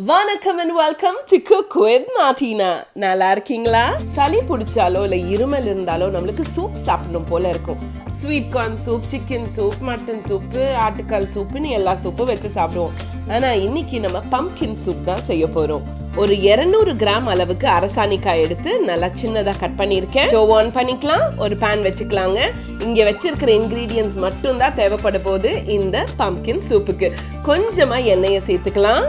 வணக்கம் and welcome to Cook with Martina. நல்லா இருக்கீங்களா? சளி பிடிச்சாலோ இல்லை இருமல் இருந்தாலோ நம்மளுக்கு சூப் சாப்பிடணும் போல இருக்கும். Sweet corn soup, chicken soup, mutton soup, ஆட்டுக்கால் சூப்புன்னு எல்லா சூப்பும் வச்சு சாப்பிடுவோம். ஆனால் இன்னைக்கு நம்ம பம்ப்கின் சூப் தான் செய்ய போகிறோம். ஒரு 200 கிராம் அளவுக்கு அரசாணிக்காய் எடுத்து நல்லா சின்னதாக கட் பண்ணியிருக்கேன். ஸ்டவ் ஆன் பண்ணிக்கலாம். ஒரு பேன் வச்சுக்கலாங்க. இங்கே வச்சிருக்கிற இன்க்ரீடியன்ஸ் மட்டும் தான் தேவைப்பட போகுது இந்த பம்ப்கின் சூப்புக்கு. கொஞ்சமாக எண்ணெயை சேர்த்துக்கலாம்.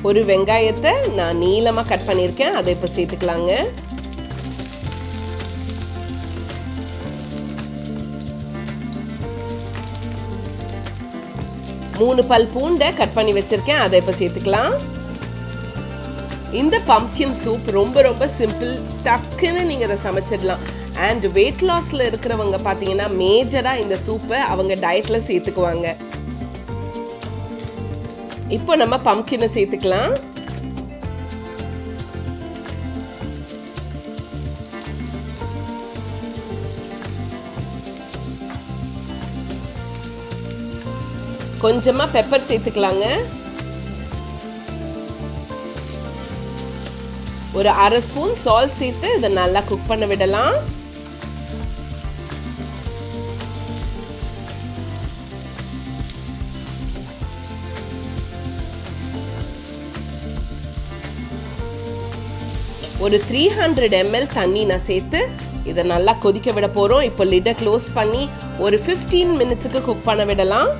ஒரு வெங்காயத்தை நான் நீளமா கட் பண்ணியிருக்கேன், அதை இப்போ சேர்த்துக்கலாங்க. மூணு பல் பூண்டை கட் பண்ணி வச்சிருக்கேன், அதை இப்போ சேர்த்துக்கலாம். இந்த பம்ப்கின் சூப் ரொம்ப ரொம்ப சிம்பிள், டக்குன்னு நீங்க அதை சமைச்சிடலாம். அண்ட் வெயிட் லாஸ்ல இருக்கிறவங்க பார்த்தீங்கன்னா மேஜரா இந்த சூப்பை அவங்க டயட்ல சேர்த்துக்குவாங்க. இப்போ நம்ம பம்ப்கினை சேர்த்துக்கலாம். கொஞ்சமா பெப்பர் சேர்த்துக்கலாங்க. ஒரு அரை ஸ்பூன் சால்ட் சேர்த்து இதை நல்லா குக் பண்ண விடலாம். ஒரு 300 ml தண்ணி நான் சேர்த்து இதை நல்லா கொதிக்க விட போகிறோம். இப்போ லிட்டை க்ளோஸ் பண்ணி ஒரு 15 மினிட்ஸுக்கு குக் பண்ண விடலாம்.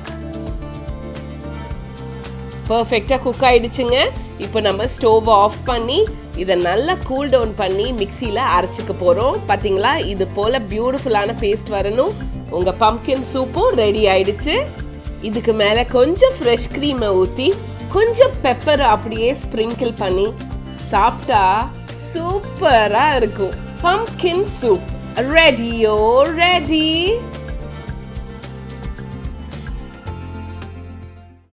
பர்ஃபெக்டாக குக் ஆயிடுச்சுங்க. இப்போ நம்ம ஸ்டோவை ஆஃப் பண்ணி இதை நல்லா கூல் டவுன் பண்ணி மிக்சியில் அரைச்சிக்க போகிறோம். பார்த்தீங்களா, இது போல் பியூட்டிஃபுல்லான பேஸ்ட் வரணும். உங்கள் பம்ப்கின் சூப்பும் ரெடி ஆயிடுச்சு. இதுக்கு மேலே கொஞ்சம் ஃப்ரெஷ் க்ரீமை ஊற்றி கொஞ்சம் பெப்பர் அப்படியே ஸ்ப்ரிங்கிள் பண்ணி சாப்பிட்டா சூப்பரா இருக்கும். பம்ப்கின் சூப் ரெடியோ ரெடி.